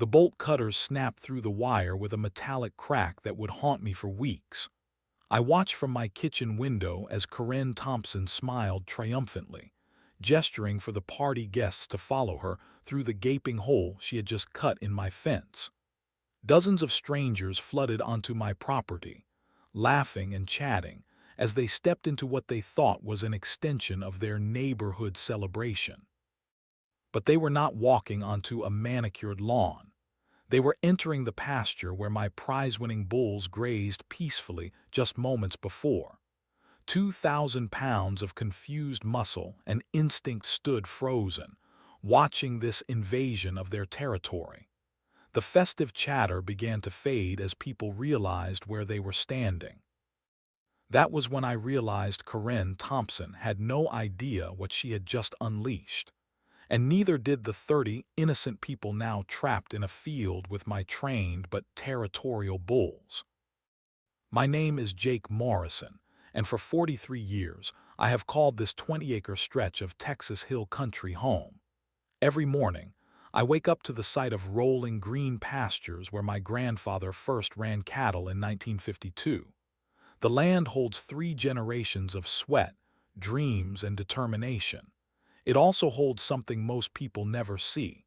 The bolt cutters snapped through the wire with a metallic crack that would haunt me for weeks. I watched from my kitchen window as Corinne Thompson smiled triumphantly, gesturing for the party guests to follow her through the gaping hole she had just cut in my fence. Dozens of strangers flooded onto my property, laughing and chatting as they stepped into what they thought was an extension of their neighborhood celebration. But they were not walking onto a manicured lawn. They were entering the pasture where my prize-winning bulls grazed peacefully just moments before. 2,000 pounds of confused muscle and instinct stood frozen, watching this invasion of their territory. The festive chatter began to fade as people realized where they were standing. That was when I realized Corinne Thompson had no idea what she had just unleashed. And neither did the 30 innocent people now trapped in a field with my trained but territorial bulls. My name is Jake Morrison, and for 43 years I have called this 20-acre stretch of Texas Hill Country home. Every morning, I wake up to the sight of rolling green pastures where my grandfather first ran cattle in 1952. The land holds 3 generations of sweat, dreams, and determination. It also holds something most people never see: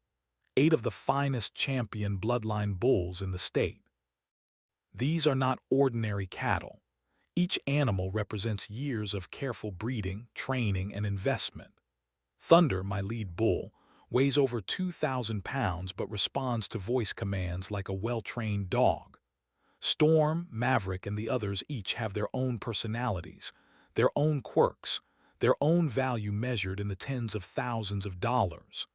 8 of the finest champion bloodline bulls in the state. These are not ordinary cattle. Each animal represents years of careful breeding, training, and investment. Thunder, my lead bull, weighs over 2,000 pounds but responds to voice commands like a well-trained dog. Storm, Maverick, and the others each have their own personalities, their own quirks, their own value measured in the tens of thousands of dollars.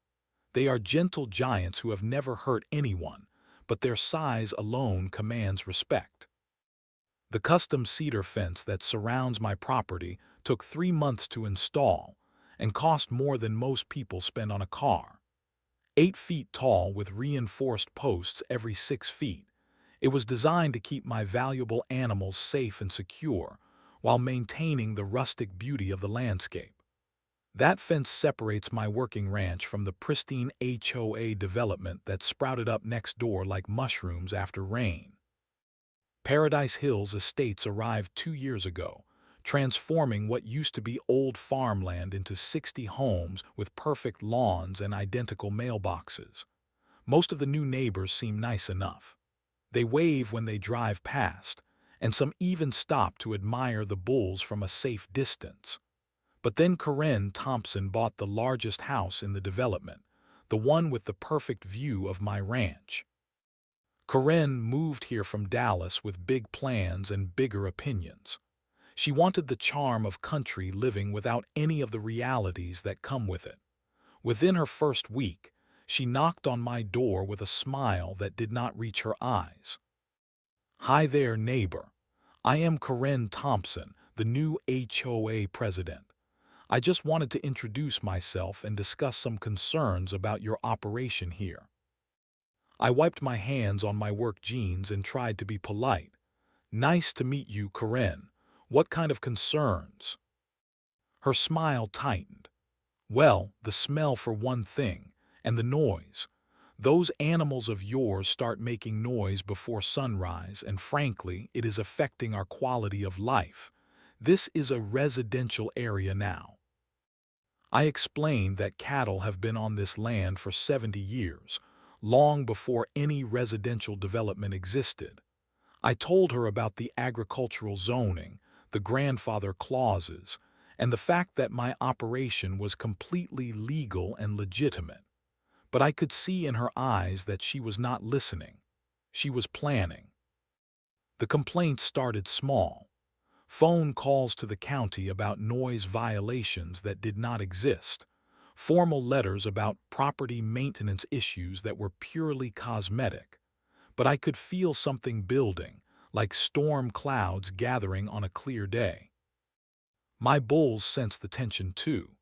They are gentle giants who have never hurt anyone, but their size alone commands respect. The custom cedar fence that surrounds my property took 3 months to install and cost more than most people spend on a car. 8 feet tall with reinforced posts every 6 feet, it was designed to keep my valuable animals safe and secure while maintaining the rustic beauty of the landscape. That fence separates my working ranch from the pristine HOA development that sprouted up next door like mushrooms after rain. Paradise Hills Estates arrived 2 years ago, transforming what used to be old farmland into 60 homes with perfect lawns and identical mailboxes. Most of the new neighbors seem nice enough. They wave when they drive past, and some even stop to admire the bulls from a safe distance. But then Corinne Thompson bought the largest house in the development, the one with the perfect view of my ranch. Corinne moved here from Dallas with big plans and bigger opinions. She wanted the charm of country living without any of the realities that come with it. Within her first week, she knocked on my door with a smile that did not reach her eyes. "Hi there, neighbor. I am Corinne Thompson, the new HOA president. I just wanted to introduce myself and discuss some concerns about your operation here." I wiped my hands on my work jeans and tried to be polite. "Nice to meet you, Corinne. What kind of concerns?" Her smile tightened. "Well, the smell for one thing, and the noise. Those animals of yours start making noise before sunrise, and frankly, it is affecting our quality of life. This is a residential area now." I explained that cattle have been on this land for 70 years, long before any residential development existed. I told her about the agricultural zoning, the grandfather clauses, and the fact that my operation was completely legal and legitimate. But I could see in her eyes that she was not listening. She was planning. The complaints started small. Phone calls to the county about noise violations that did not exist. Formal letters about property maintenance issues that were purely cosmetic. But I could feel something building, like storm clouds gathering on a clear day. My bulls sensed the tension too.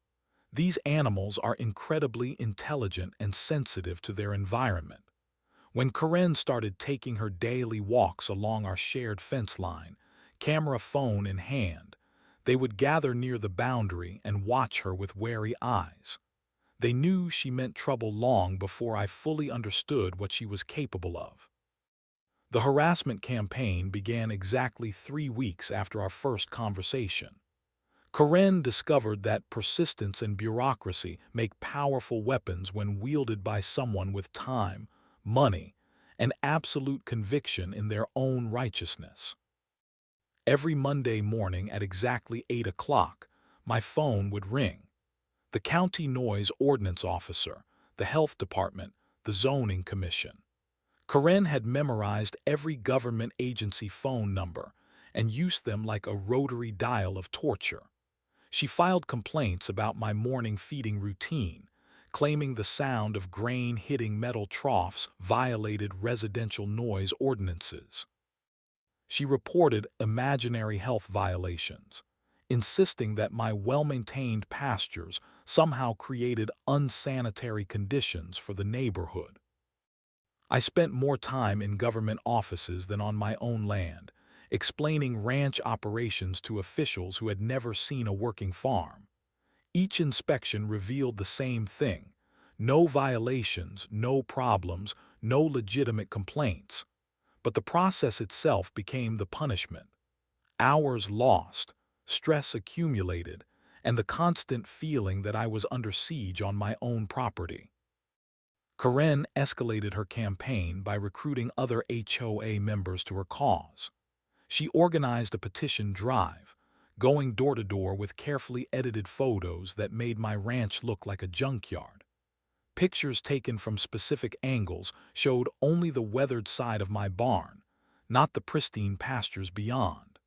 These animals are incredibly intelligent and sensitive to their environment. When Corinne started taking her daily walks along our shared fence line, camera phone in hand, they would gather near the boundary and watch her with wary eyes. They knew she meant trouble long before I fully understood what she was capable of. The harassment campaign began exactly 3 weeks after our first conversation. Karen discovered that persistence and bureaucracy make powerful weapons when wielded by someone with time, money, and absolute conviction in their own righteousness. Every Monday morning at exactly 8 o'clock, my phone would ring. The county noise ordinance officer, the health department, the zoning commission. Karen had memorized every government agency phone number and used them like a rotary dial of torture. She filed complaints about my morning feeding routine, claiming the sound of grain hitting metal troughs violated residential noise ordinances. She reported imaginary health violations, insisting that my well-maintained pastures somehow created unsanitary conditions for the neighborhood. I spent more time in government offices than on my own land, explaining ranch operations to officials who had never seen a working farm. Each inspection revealed the same thing: no violations, no problems, no legitimate complaints. But the process itself became the punishment. Hours lost, stress accumulated, and the constant feeling that I was under siege on my own property. Karen escalated her campaign by recruiting other HOA members to her cause. She organized a petition drive, going door to door with carefully edited photos that made my ranch look like a junkyard. Pictures taken from specific angles showed only the weathered side of my barn, not the pristine pastures beyond.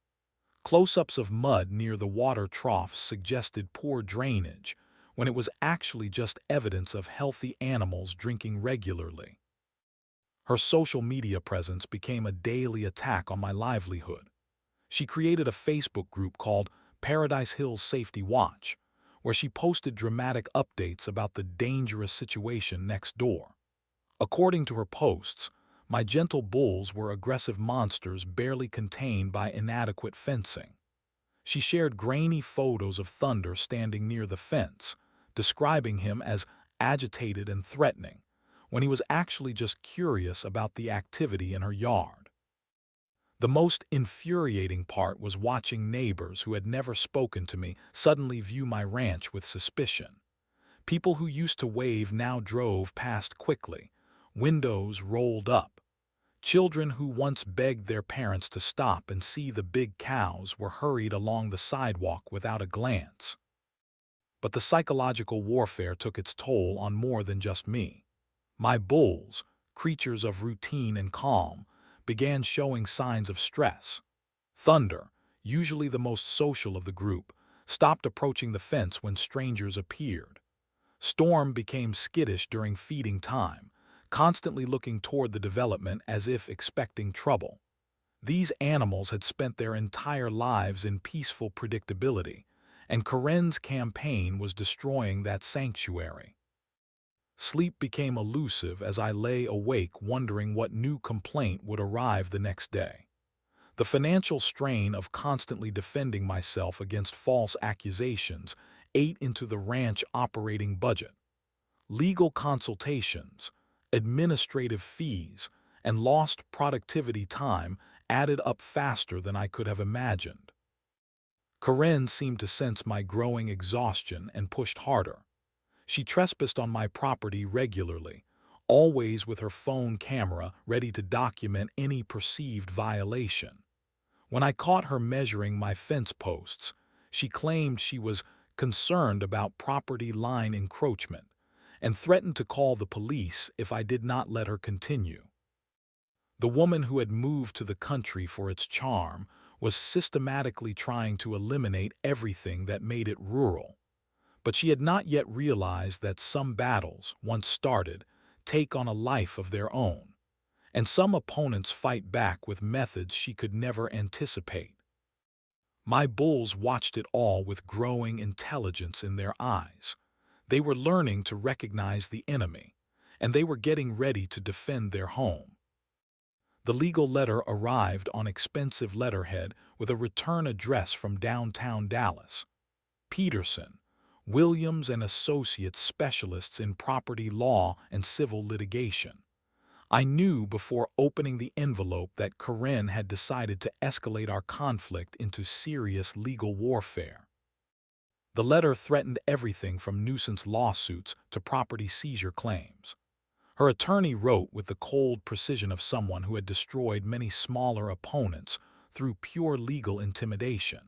Close-ups of mud near the water troughs suggested poor drainage, when it was actually just evidence of healthy animals drinking regularly. Her social media presence became a daily attack on my livelihood. She created a Facebook group called Paradise Hills Safety Watch, where she posted dramatic updates about the dangerous situation next door. According to her posts, my gentle bulls were aggressive monsters barely contained by inadequate fencing. She shared grainy photos of Thunder standing near the fence, describing him as agitated and threatening, when he was actually just curious about the activity in her yard. The most infuriating part was watching neighbors who had never spoken to me suddenly view my ranch with suspicion. People who used to wave now drove past quickly, windows rolled up. Children who once begged their parents to stop and see the big cows were hurried along the sidewalk without a glance. But the psychological warfare took its toll on more than just me. My bulls, creatures of routine and calm, began showing signs of stress. Thunder, usually the most social of the group, stopped approaching the fence when strangers appeared. Storm became skittish during feeding time, constantly looking toward the development as if expecting trouble. These animals had spent their entire lives in peaceful predictability, and Karen's campaign was destroying that sanctuary. Sleep became elusive as I lay awake wondering what new complaint would arrive the next day. The financial strain of constantly defending myself against false accusations ate into the ranch operating budget. Legal consultations, administrative fees, and lost productivity time added up faster than I could have imagined. Karen seemed to sense my growing exhaustion and pushed harder. She trespassed on my property regularly, always with her phone camera ready to document any perceived violation. When I caught her measuring my fence posts, she claimed she was concerned about property line encroachment and threatened to call the police if I did not let her continue. The woman who had moved to the country for its charm was systematically trying to eliminate everything that made it rural. But she had not yet realized that some battles, once started, take on a life of their own, and some opponents fight back with methods she could never anticipate. My bulls watched it all with growing intelligence in their eyes. They were learning to recognize the enemy, and they were getting ready to defend their home. The legal letter arrived on expensive letterhead with a return address from downtown Dallas. Peterson, Williams and Associates specialists in property law and civil litigation. I knew before opening the envelope that Karen had decided to escalate our conflict into serious legal warfare. The letter threatened everything from nuisance lawsuits to property seizure claims. Her attorney wrote with the cold precision of someone who had destroyed many smaller opponents through pure legal intimidation.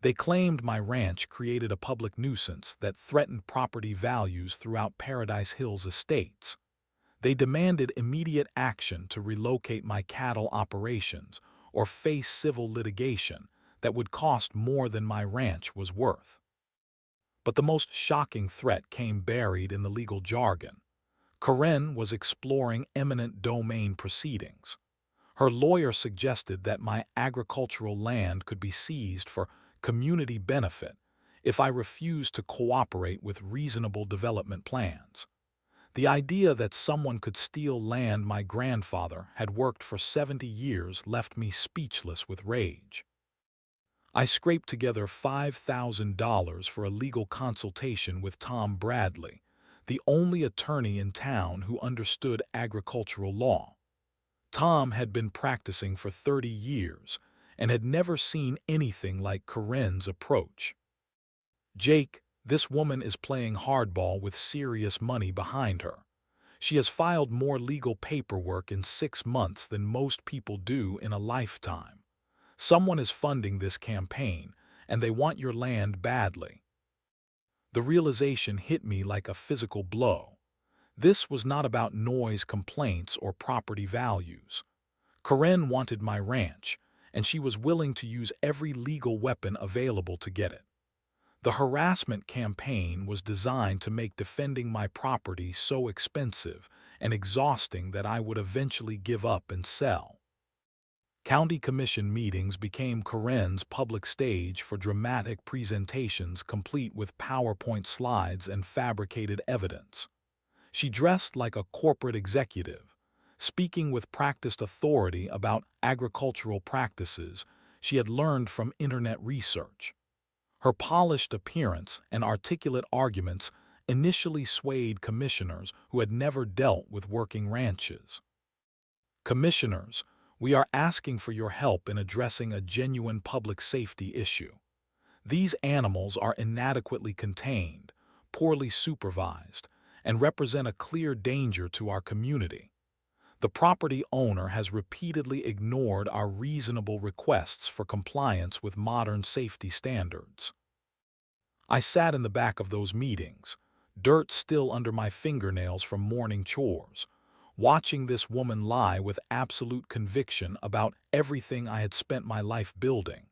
They claimed my ranch created a public nuisance that threatened property values throughout Paradise Hills estates. They demanded immediate action to relocate my cattle operations or face civil litigation that would cost more than my ranch was worth. But the most shocking threat came buried in the legal jargon. Karen was exploring eminent domain proceedings. Her lawyer suggested that my agricultural land could be seized for community benefit if I refused to cooperate with reasonable development plans. The idea that someone could steal land my grandfather had worked for 70 years left me speechless with rage. I scraped together $5,000 for a legal consultation with Tom Bradley, the only attorney in town who understood agricultural law. Tom had been practicing for 30 years and had never seen anything like Karen's approach. "Jake, this woman is playing hardball with serious money behind her. She has filed more legal paperwork in 6 months than most people do in a lifetime. Someone is funding this campaign, and they want your land badly." The realization hit me like a physical blow. This was not about noise complaints or property values. Karen wanted my ranch, and she was willing to use every legal weapon available to get it. The harassment campaign was designed to make defending my property so expensive and exhausting that I would eventually give up and sell. County commission meetings became Karen's public stage for dramatic presentations complete with PowerPoint slides and fabricated evidence. She dressed like a corporate executive, speaking with practiced authority about agricultural practices she had learned from internet research. Her polished appearance and articulate arguments initially swayed commissioners who had never dealt with working ranches. "Commissioners, we are asking for your help in addressing a genuine public safety issue. These animals are inadequately contained, poorly supervised, and represent a clear danger to our community. The property owner has repeatedly ignored our reasonable requests for compliance with modern safety standards." I sat in the back of those meetings, dirt still under my fingernails from morning chores, watching this woman lie with absolute conviction about everything I had spent my life building.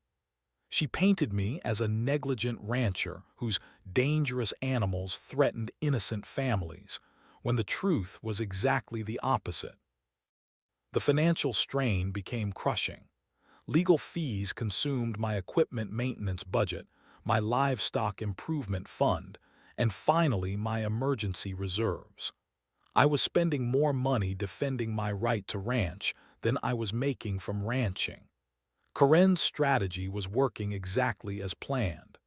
She painted me as a negligent rancher whose dangerous animals threatened innocent families, when the truth was exactly the opposite. The financial strain became crushing. Legal fees consumed my equipment maintenance budget, my livestock improvement fund, and finally my emergency reserves. I was spending more money defending my right to ranch than I was making from ranching. Karen's strategy was working exactly as planned.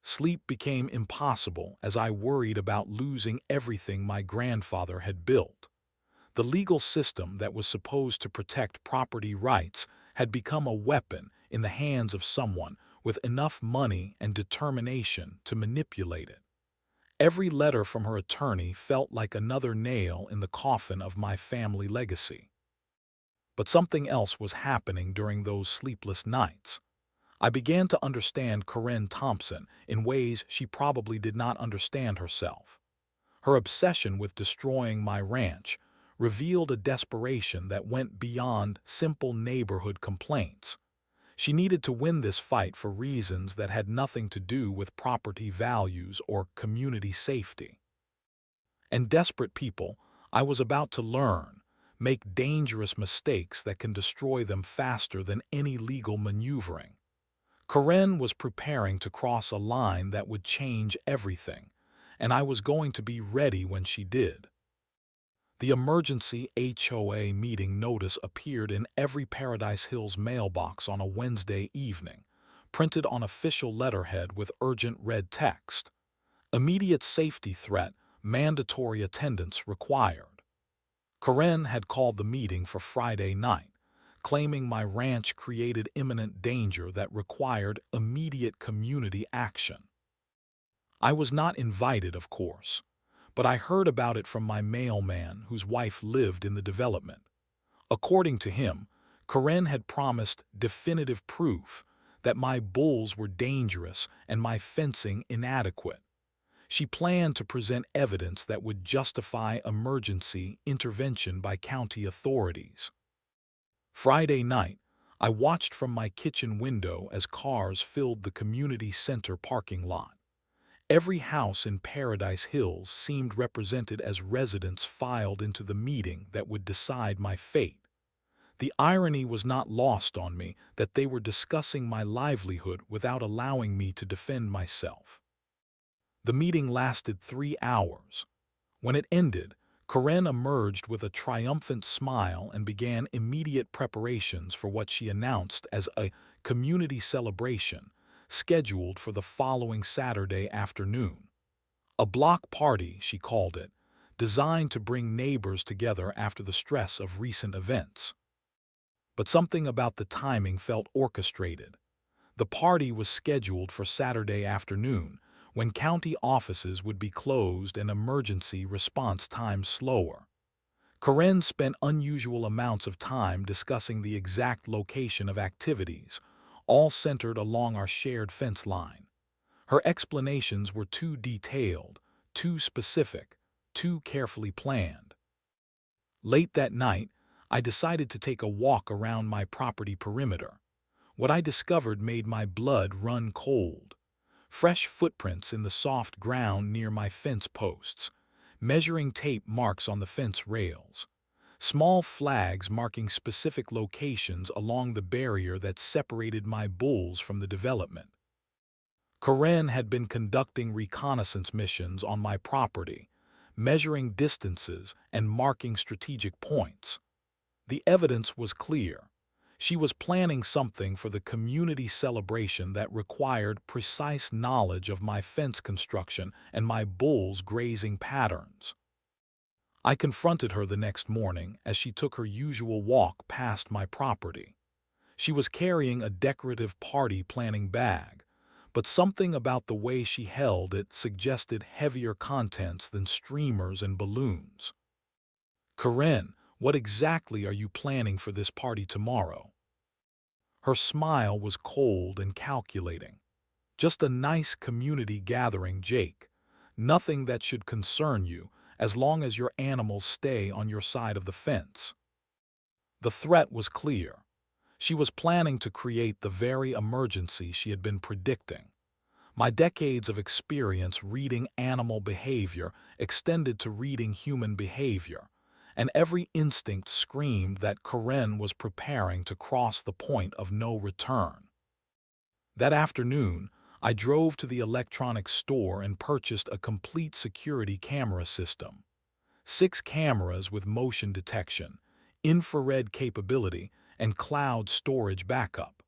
Sleep became impossible as I worried about losing everything my grandfather had built. The legal system that was supposed to protect property rights had become a weapon in the hands of someone with enough money and determination to manipulate it. Every letter from her attorney felt like another nail in the coffin of my family legacy. But something else was happening during those sleepless nights. I began to understand Karen Thompson in ways she probably did not understand herself. Her obsession with destroying my ranch revealed a desperation that went beyond simple neighborhood complaints. She needed to win this fight for reasons that had nothing to do with property values or community safety. And desperate people, I was about to learn, make dangerous mistakes that can destroy them faster than any legal maneuvering. Karen was preparing to cross a line that would change everything, and I was going to be ready when she did. The emergency HOA meeting notice appeared in every Paradise Hills mailbox on a Wednesday evening, printed on official letterhead with urgent red text. Immediate safety threat, mandatory attendance required. Karen had called the meeting for Friday night, claiming my ranch created imminent danger that required immediate community action. I was not invited, of course, but I heard about it from my mailman whose wife lived in the development. According to him, Karen had promised definitive proof that my bulls were dangerous and my fencing inadequate. She planned to present evidence that would justify emergency intervention by county authorities. Friday night, I watched from my kitchen window as cars filled the community center parking lot. Every house in Paradise Hills seemed represented as residents filed into the meeting that would decide my fate. The irony was not lost on me that they were discussing my livelihood without allowing me to defend myself. The meeting lasted 3 hours. When it ended, Karen emerged with a triumphant smile and began immediate preparations for what she announced as a community celebration scheduled for the following Saturday afternoon. A block party, she called it, designed to bring neighbors together after the stress of recent events. But something about the timing felt orchestrated. The party was scheduled for Saturday afternoon, when county offices would be closed and emergency response times slower. Karen spent unusual amounts of time discussing the exact location of activities, all centered along our shared fence line. Her explanations were too detailed, too specific, too carefully planned. Late that night, I decided to take a walk around my property perimeter. What I discovered made my blood run cold. Fresh footprints in the soft ground near my fence posts, measuring tape marks on the fence rails, small flags marking specific locations along the barrier that separated my bulls from the development. Karen had been conducting reconnaissance missions on my property, measuring distances and marking strategic points. The evidence was clear. She was planning something for the community celebration that required precise knowledge of my fence construction and my bulls' grazing patterns. I confronted her the next morning as she took her usual walk past my property. She was carrying a decorative party planning bag, but something about the way she held it suggested heavier contents than streamers and balloons. "Karen, what exactly are you planning for this party tomorrow?" Her smile was cold and calculating. "Just a nice community gathering, Jake. Nothing that should concern you, as long as your animals stay on your side of the fence." The threat was clear. She was planning to create the very emergency she had been predicting. My decades of experience reading animal behavior extended to reading human behavior, and every instinct screamed that Karen was preparing to cross the point of no return. That afternoon, I drove to the electronics store and purchased a complete security camera system. 6 cameras with motion detection, infrared capability, and cloud storage backup.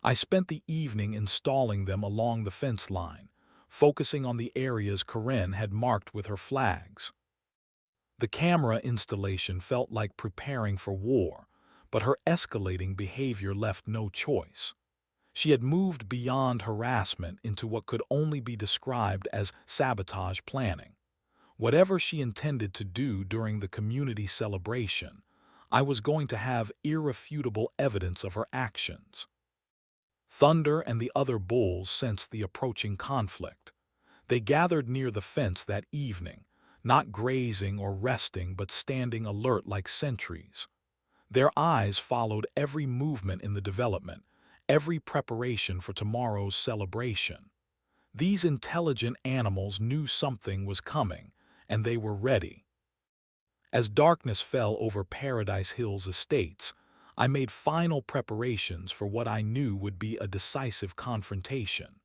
I spent the evening installing them along the fence line, focusing on the areas Karen had marked with her flags. The camera installation felt like preparing for war, but her escalating behavior left no choice. She had moved beyond harassment into what could only be described as sabotage planning. Whatever she intended to do during the community celebration, I was going to have irrefutable evidence of her actions. Thunder and the other bulls sensed the approaching conflict. They gathered near the fence that evening, not grazing or resting but standing alert like sentries. Their eyes followed every movement in the development, every preparation for tomorrow's celebration. These intelligent animals knew something was coming, and they were ready. As darkness fell over Paradise Hills estates, I made final preparations for what I knew would be a decisive confrontation.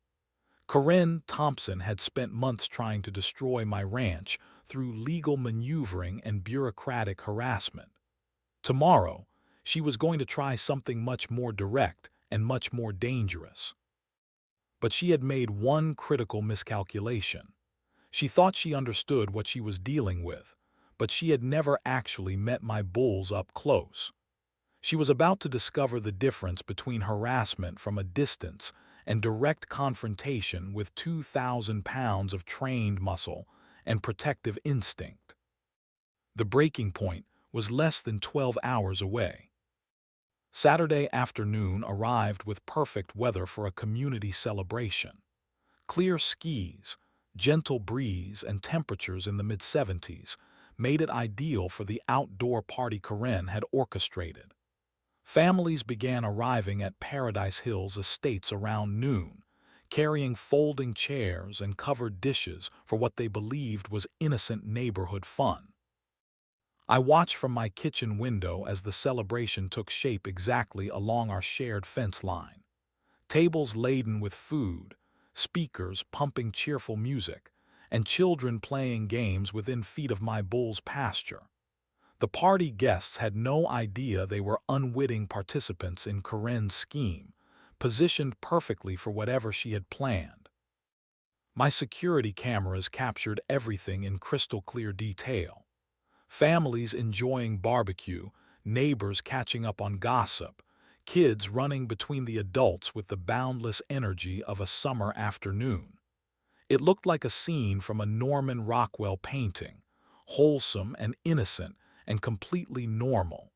Karen Thompson had spent months trying to destroy my ranch through legal maneuvering and bureaucratic harassment. Tomorrow, she was going to try something much more direct and much more dangerous. But she had made one critical miscalculation. She thought she understood what she was dealing with, but she had never actually met my bulls up close. She was about to discover the difference between harassment from a distance and direct confrontation with 2,000 pounds of trained muscle and protective instinct. The breaking point was less than 12 hours away. Saturday afternoon arrived with perfect weather for a community celebration. Clear skies, gentle breeze, and temperatures in the mid-70s made it ideal for the outdoor party Karen had orchestrated. Families began arriving at Paradise Hills estates around noon, carrying folding chairs and covered dishes for what they believed was innocent neighborhood fun. I watched from my kitchen window as the celebration took shape exactly along our shared fence line. Tables laden with food, speakers pumping cheerful music, and children playing games within feet of my bull's pasture. The party guests had no idea they were unwitting participants in Corinne's scheme, positioned perfectly for whatever she had planned. My security cameras captured everything in crystal clear detail. Families enjoying barbecue, neighbors catching up on gossip, kids running between the adults with the boundless energy of a summer afternoon. It looked like a scene from a Norman Rockwell painting, wholesome and innocent and completely normal.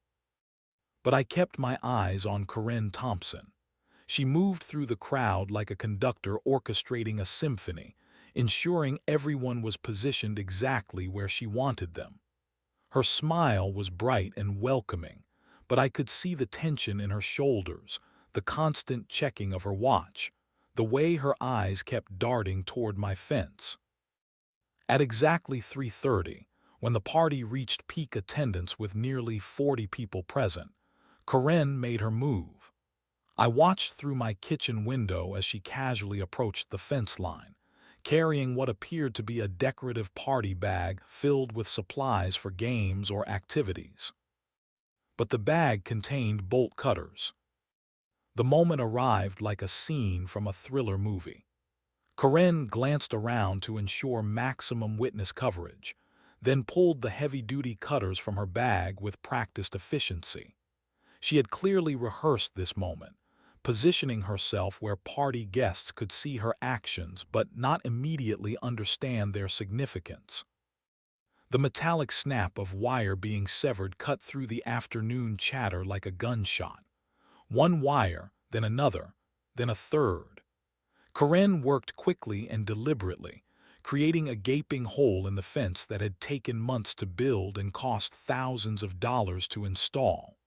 But I kept my eyes on Corinne Thompson. She moved through the crowd like a conductor orchestrating a symphony, ensuring everyone was positioned exactly where she wanted them. Her smile was bright and welcoming, but I could see the tension in her shoulders, the constant checking of her watch, the way her eyes kept darting toward my fence. At exactly 3:30, when the party reached peak attendance with nearly 40 people present, Corinne made her move. I watched through my kitchen window as she casually approached the fence line, carrying what appeared to be a decorative party bag filled with supplies for games or activities. But the bag contained bolt cutters. The moment arrived like a scene from a thriller movie. Corinne glanced around to ensure maximum witness coverage, then pulled the heavy-duty cutters from her bag with practiced efficiency. She had clearly rehearsed this moment, positioning herself where party guests could see her actions but not immediately understand their significance. The metallic snap of wire being severed cut through the afternoon chatter like a gunshot. One wire, then another, then a third. Corinne worked quickly and deliberately, creating a gaping hole in the fence that had taken months to build and cost thousands of dollars to install.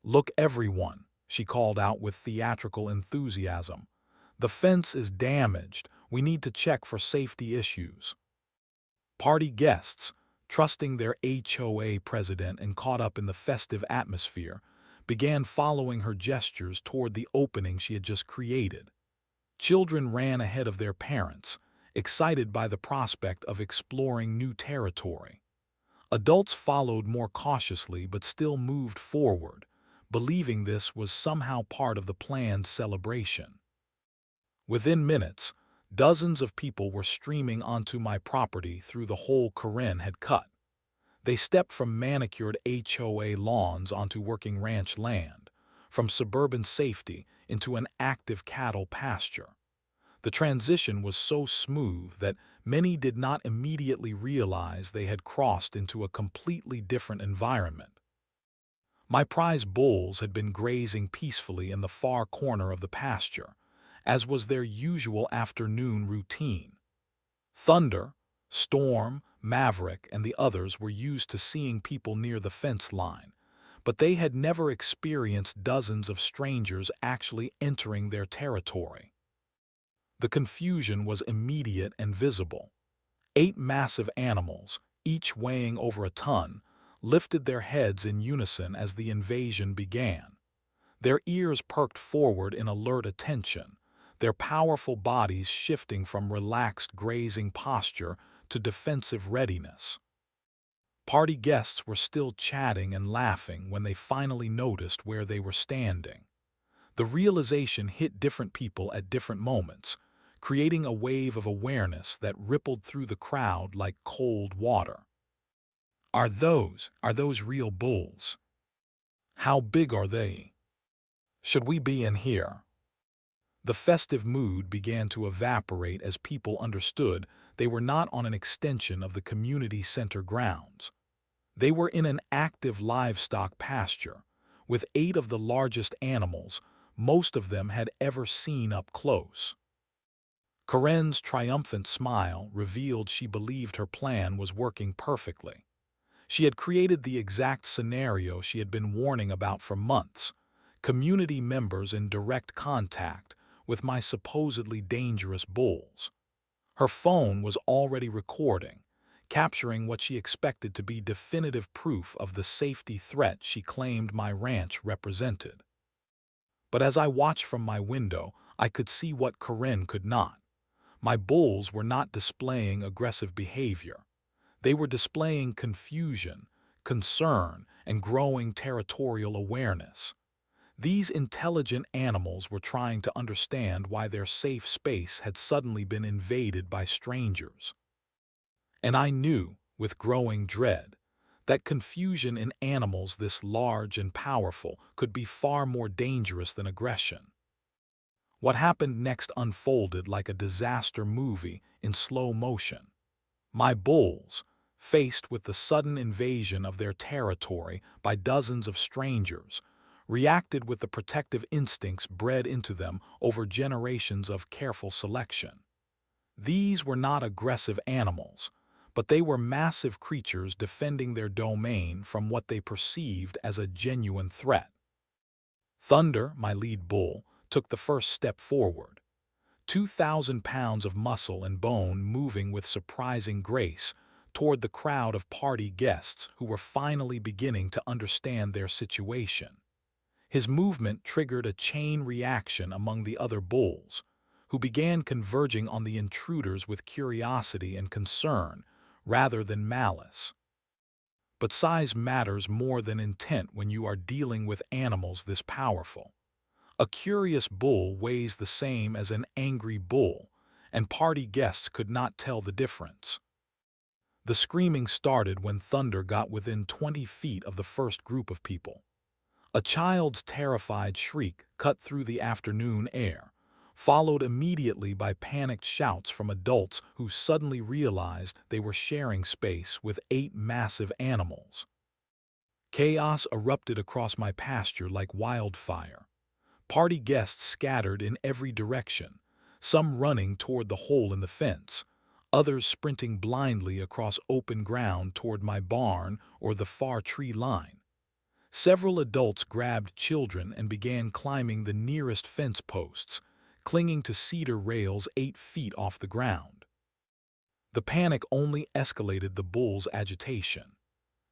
"Look, everyone," she called out with theatrical enthusiasm. "The fence is damaged. We need to check for safety issues." Party guests, trusting their HOA president and caught up in the festive atmosphere, began following her gestures toward the opening she had just created. Children ran ahead of their parents, excited by the prospect of exploring new territory. Adults followed more cautiously but still moved forward, believing this was somehow part of the planned celebration. Within minutes, dozens of people were streaming onto my property through the hole Corinne had cut. They stepped from manicured HOA lawns onto working ranch land, from suburban safety into an active cattle pasture. The transition was so smooth that many did not immediately realize they had crossed into a completely different environment. My prize bulls had been grazing peacefully in the far corner of the pasture, as was their usual afternoon routine. Thunder, Storm, Maverick, and the others were used to seeing people near the fence line, but they had never experienced dozens of strangers actually entering their territory. The confusion was immediate and visible. 8 massive animals, each weighing over a ton, lifted their heads in unison as the invasion began. Their ears perked forward in alert attention, their powerful bodies shifting from relaxed grazing posture to defensive readiness. Party guests were still chatting and laughing when they finally noticed where they were standing. The realization hit different people at different moments, creating a wave of awareness that rippled through the crowd like cold water. Are those real bulls? How big are they? Should we be in here? The festive mood began to evaporate as people understood they were not on an extension of the community center grounds. They were in an active livestock pasture, with 8 of the largest animals most of them had ever seen up close. Corinne's triumphant smile revealed she believed her plan was working perfectly. She had created the exact scenario she had been warning about for months: community members in direct contact with my supposedly dangerous bulls. Her phone was already recording, capturing what she expected to be definitive proof of the safety threat she claimed my ranch represented. But as I watched from my window, I could see what Corinne could not. My bulls were not displaying aggressive behavior. They were displaying confusion, concern, and growing territorial awareness. These intelligent animals were trying to understand why their safe space had suddenly been invaded by strangers. And I knew, with growing dread, that confusion in animals this large and powerful could be far more dangerous than aggression. What happened next unfolded like a disaster movie in slow motion. My bulls, faced with the sudden invasion of their territory by dozens of strangers, reacted with the protective instincts bred into them over generations of careful selection. These were not aggressive animals, but they were massive creatures defending their domain from what they perceived as a genuine threat. Thunder, my lead bull, took the first step forward. 2,000 pounds of muscle and bone moving with surprising grace toward the crowd of party guests who were finally beginning to understand their situation. His movement triggered a chain reaction among the other bulls, who began converging on the intruders with curiosity and concern rather than malice. But size matters more than intent when you are dealing with animals this powerful. A curious bull weighs the same as an angry bull, and party guests could not tell the difference. The screaming started when Thunder got within 20 feet of the first group of people. A child's terrified shriek cut through the afternoon air, followed immediately by panicked shouts from adults who suddenly realized they were sharing space with 8 massive animals. Chaos erupted across my pasture like wildfire. Party guests scattered in every direction, some running toward the hole in the fence, others sprinting blindly across open ground toward my barn or the far tree line. Several adults grabbed children and began climbing the nearest fence posts, clinging to cedar rails 8 feet off the ground. The panic only escalated the bulls' agitation.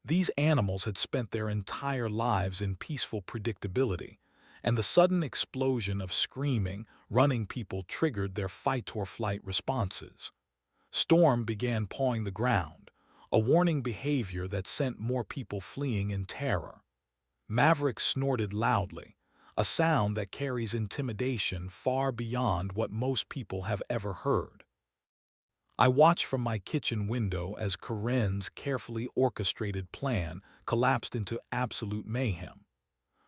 These animals had spent their entire lives in peaceful predictability, and the sudden explosion of screaming, running people triggered their fight-or-flight responses. Storm began pawing the ground, a warning behavior that sent more people fleeing in terror. Maverick snorted loudly, a sound that carries intimidation far beyond what most people have ever heard. I watched from my kitchen window as Corinne's carefully orchestrated plan collapsed into absolute mayhem.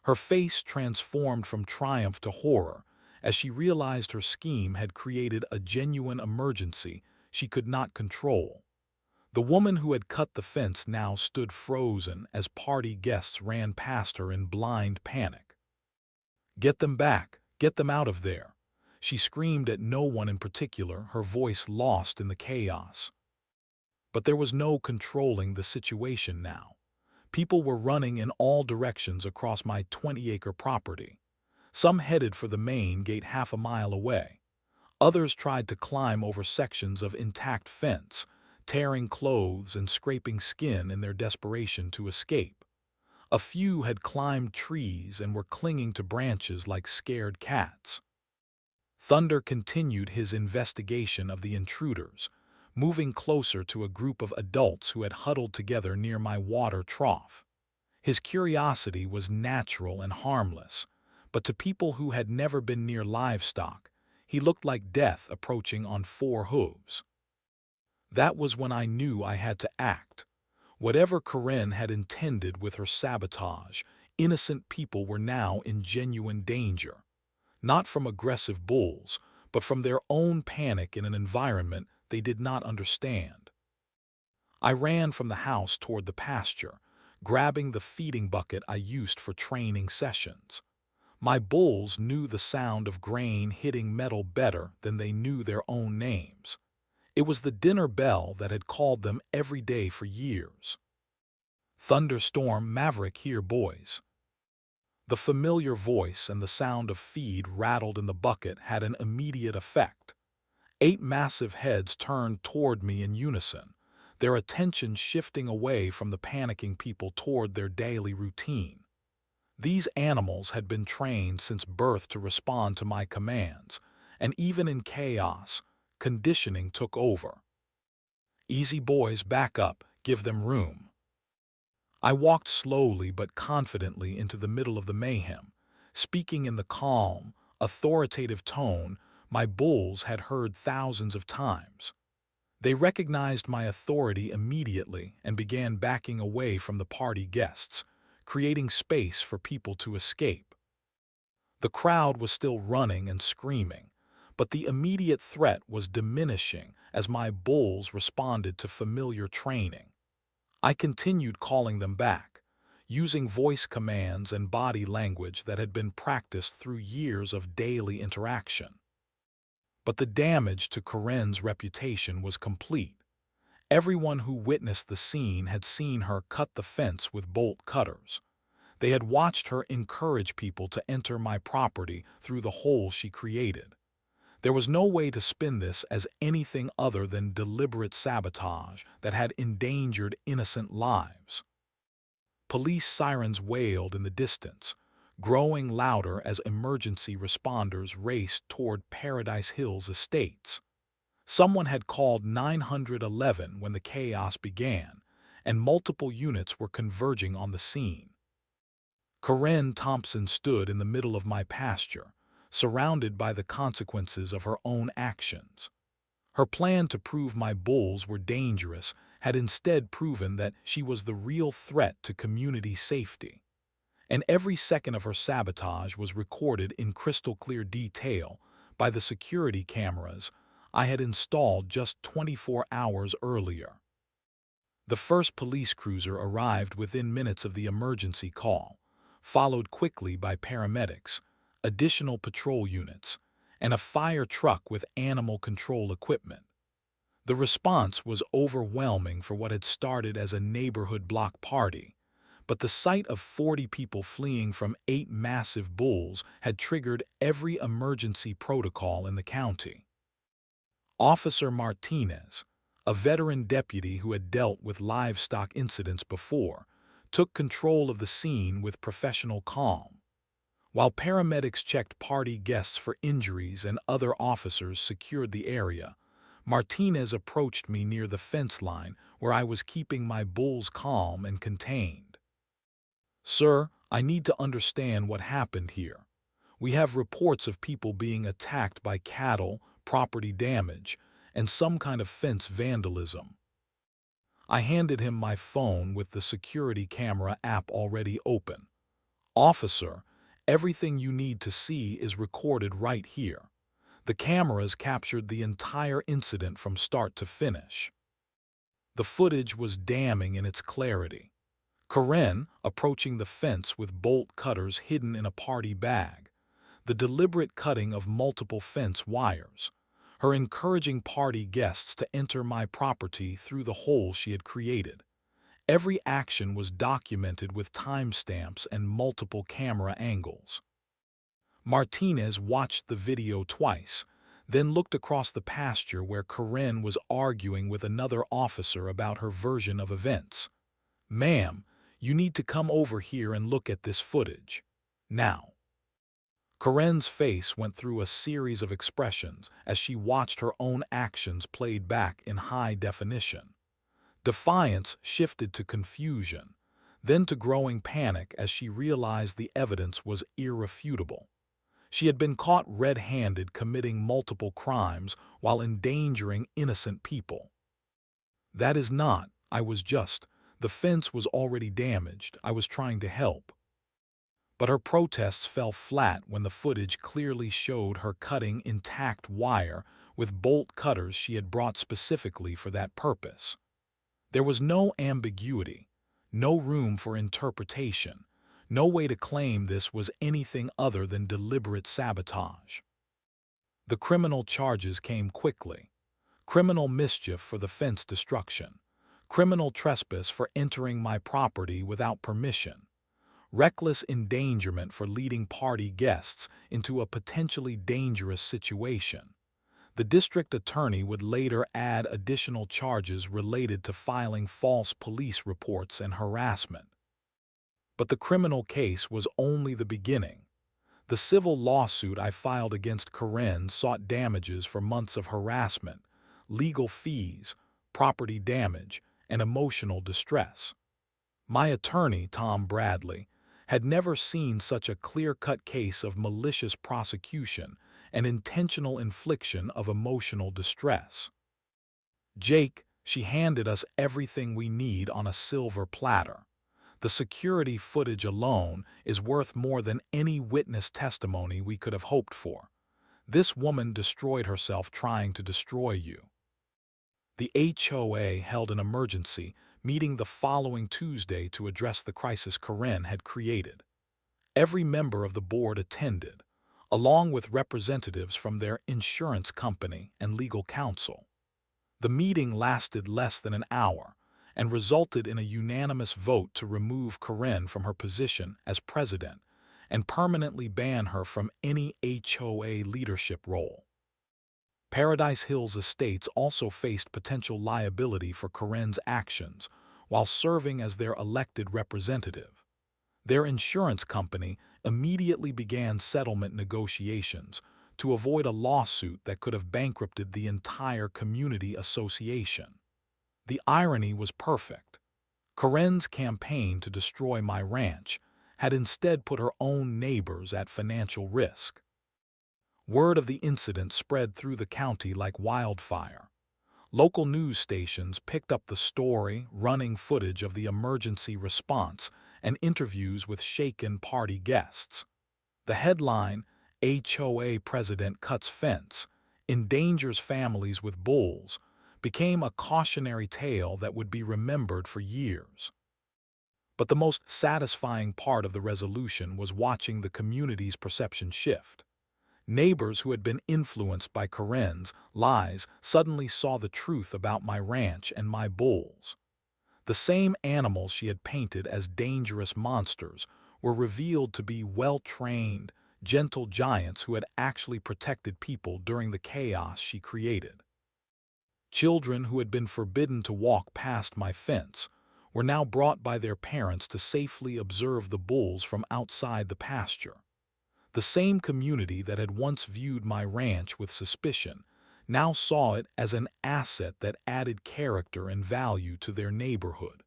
Her face transformed from triumph to horror as she realized her scheme had created a genuine emergency she could not control. The woman who had cut the fence now stood frozen as party guests ran past her in blind panic. "Get them back! Get them out of there!" She screamed at no one in particular, her voice lost in the chaos. But there was no controlling the situation now. People were running in all directions across my 20-acre property. Some headed for the main gate half a mile away. Others tried to climb over sections of intact fence, tearing clothes and scraping skin in their desperation to escape. A few had climbed trees and were clinging to branches like scared cats. Thunder continued his investigation of the intruders, moving closer to a group of adults who had huddled together near my water trough. His curiosity was natural and harmless, but to people who had never been near livestock, He looked like death approaching on 4 hooves. That was when I knew I had to act. Whatever Karen had intended with her sabotage, innocent people were now in genuine danger. Not from aggressive bulls, but from their own panic in an environment they did not understand. I ran from the house toward the pasture, grabbing the feeding bucket I used for training sessions. My bulls knew the sound of grain hitting metal better than they knew their own names. It was the dinner bell that had called them every day for years. "Thunderstorm Maverick here, boys." The familiar voice and the sound of feed rattled in the bucket had an immediate effect. 8 massive heads turned toward me in unison, their attention shifting away from the panicking people toward their daily routine. These animals had been trained since birth to respond to my commands, and even in chaos, conditioning took over. "Easy boys, back up, give them room." I walked slowly but confidently into the middle of the mayhem, speaking in the calm, authoritative tone my bulls had heard thousands of times. They recognized my authority immediately and began backing away from the party guests, creating space for people to escape. The crowd was still running and screaming, but the immediate threat was diminishing as my bulls responded to familiar training. I continued calling them back, using voice commands and body language that had been practiced through years of daily interaction. But the damage to Karen's reputation was complete. Everyone who witnessed the scene had seen her cut the fence with bolt cutters. They had watched her encourage people to enter my property through the hole she created. There was no way to spin this as anything other than deliberate sabotage that had endangered innocent lives. Police sirens wailed in the distance, growing louder as emergency responders raced toward Paradise Hills Estates. Someone had called 911 when the chaos began, and multiple units were converging on the scene. Karen Thompson stood in the middle of my pasture, surrounded by the consequences of her own actions. Her plan to prove my bulls were dangerous had instead proven that she was the real threat to community safety. And every second of her sabotage was recorded in crystal clear detail by the security cameras I had installed just 24 hours earlier. The first police cruiser arrived within minutes of the emergency call, followed quickly by paramedics, additional patrol units, and a fire truck with animal control equipment. The response was overwhelming for what had started as a neighborhood block party, but the sight of 40 people fleeing from 8 massive bulls had triggered every emergency protocol in the county. Officer Martinez, a veteran deputy who had dealt with livestock incidents before, took control of the scene with professional calm. While paramedics checked party guests for injuries and other officers secured the area, Martinez approached me near the fence line where I was keeping my bulls calm and contained. "Sir, I need to understand what happened here. We have reports of people being attacked by cattle, property damage, and some kind of fence vandalism." I handed him my phone with the security camera app already open. "Officer, everything you need to see is recorded right here. The cameras captured the entire incident from start to finish." The footage was damning in its clarity. Karen approaching the fence with bolt cutters hidden in a party bag, the deliberate cutting of multiple fence wires, her encouraging party guests to enter my property through the hole she had created. Every action was documented with timestamps and multiple camera angles. Martinez watched the video twice, then looked across the pasture where Karen was arguing with another officer about her version of events. "Ma'am, you need to come over here and look at this footage. Now." Karen's face went through a series of expressions as she watched her own actions played back in high definition. Defiance shifted to confusion, then to growing panic as she realized the evidence was irrefutable. She had been caught red-handed committing multiple crimes while endangering innocent people. That is not, I was just, the fence was already damaged, I was trying to help. But her protests fell flat when the footage clearly showed her cutting intact wire with bolt cutters she had brought specifically for that purpose. There was no ambiguity, no room for interpretation, no way to claim this was anything other than deliberate sabotage. The criminal charges came quickly. Criminal mischief for the fence destruction. Criminal trespass for entering my property without permission. Reckless endangerment for leading party guests into a potentially dangerous situation. The district attorney would later add additional charges related to filing false police reports and harassment. But the criminal case was only the beginning. The civil lawsuit I filed against Karen sought damages for months of harassment, legal fees, property damage, and emotional distress. My attorney, Tom Bradley, had never seen such a clear-cut case of malicious prosecution and intentional infliction of emotional distress. Jake, she handed us everything we need on a silver platter. The security footage alone is worth more than any witness testimony we could have hoped for. This woman destroyed herself trying to destroy you. The HOA held an emergency meeting the following Tuesday to address the crisis Karen had created. Every member of the board attended, along with representatives from their insurance company and legal counsel. The meeting lasted less than an hour and resulted in a unanimous vote to remove Karen from her position as president and permanently ban her from any HOA leadership role. Paradise Hills Estates also faced potential liability for Karen's actions while serving as their elected representative. Their insurance company immediately began settlement negotiations to avoid a lawsuit that could have bankrupted the entire community association. The irony was perfect. Karen's campaign to destroy my ranch had instead put her own neighbors at financial risk. Word of the incident spread through the county like wildfire. Local news stations picked up the story, running footage of the emergency response and interviews with shaken party guests. The headline, HOA President Cuts Fence, Endangers Families with Bulls, became a cautionary tale that would be remembered for years. But the most satisfying part of the resolution was watching the community's perception shift. Neighbors who had been influenced by Karen's lies suddenly saw the truth about my ranch and my bulls. The same animals she had painted as dangerous monsters were revealed to be well-trained, gentle giants who had actually protected people during the chaos she created. Children who had been forbidden to walk past my fence were now brought by their parents to safely observe the bulls from outside the pasture. The same community that had once viewed my ranch with suspicion now saw it as an asset that added character and value to their neighborhood.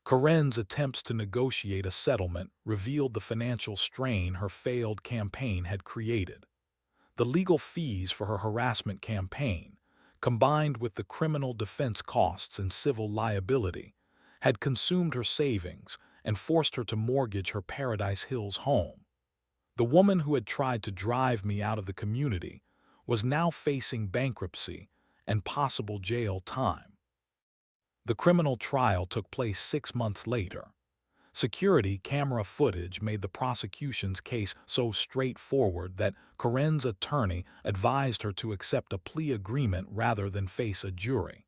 Karen's attempts to negotiate a settlement revealed the financial strain her failed campaign had created. The legal fees for her harassment campaign, combined with the criminal defense costs and civil liability, had consumed her savings and forced her to mortgage her Paradise Hills home. The woman who had tried to drive me out of the community was now facing bankruptcy and possible jail time. The criminal trial took place 6 months later. Security camera footage made the prosecution's case so straightforward that Karen's attorney advised her to accept a plea agreement rather than face a jury.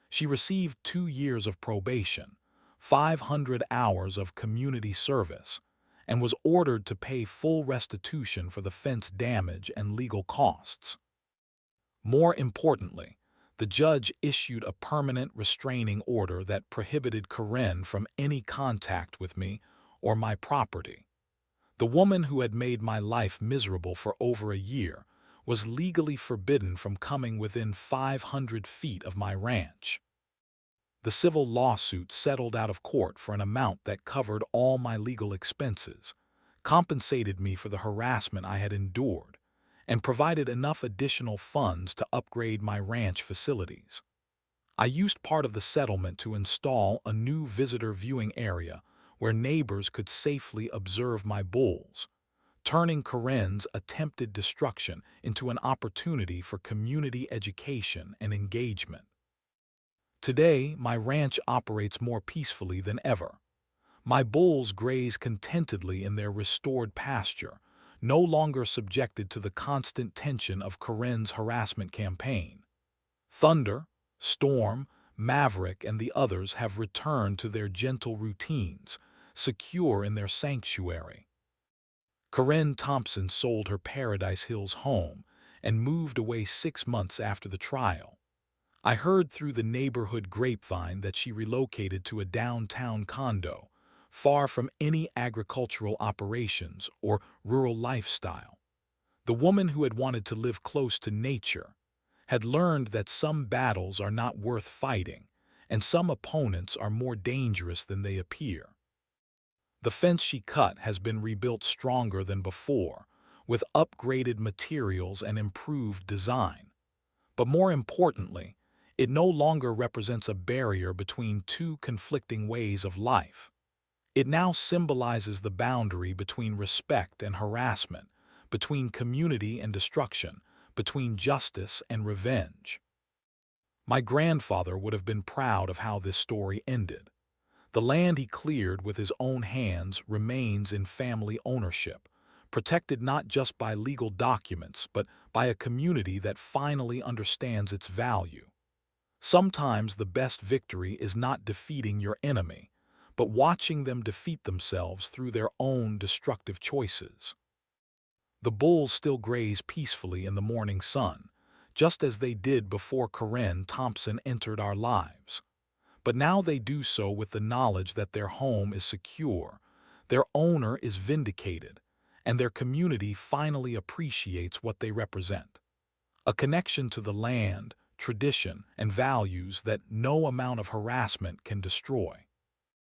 She received 2 years of probation, 500 hours of community service, and was ordered to pay full restitution for the fence damage and legal costs. More importantly, the judge issued a permanent restraining order that prohibited Karen from any contact with me or my property. The woman who had made my life miserable for over a year was legally forbidden from coming within 500 feet of my ranch. The civil lawsuit settled out of court for an amount that covered all my legal expenses, compensated me for the harassment I had endured, and provided enough additional funds to upgrade my ranch facilities. I used part of the settlement to install a new visitor viewing area where neighbors could safely observe my bulls, turning Karen's attempted destruction into an opportunity for community education and engagement. Today, my ranch operates more peacefully than ever. My bulls graze contentedly in their restored pasture, no longer subjected to the constant tension of Karen's harassment campaign. Thunder, Storm, Maverick, and the others have returned to their gentle routines, secure in their sanctuary. Karen Thompson sold her Paradise Hills home and moved away 6 months after the trial. I heard through the neighborhood grapevine that she relocated to a downtown condo, far from any agricultural operations or rural lifestyle. The woman who had wanted to live close to nature had learned that some battles are not worth fighting, and some opponents are more dangerous than they appear. The fence she cut has been rebuilt stronger than before, with upgraded materials and improved design. But more importantly, it no longer represents a barrier between two conflicting ways of life. It now symbolizes the boundary between respect and harassment, between community and destruction, between justice and revenge. My grandfather would have been proud of how this story ended. The land he cleared with his own hands remains in family ownership, protected not just by legal documents, but by a community that finally understands its value. Sometimes the best victory is not defeating your enemy, but watching them defeat themselves through their own destructive choices. The bulls still graze peacefully in the morning sun, just as they did before Karen Thompson entered our lives. But now they do so with the knowledge that their home is secure, their owner is vindicated, and their community finally appreciates what they represent. A connection to the land, tradition, and values that no amount of harassment can destroy.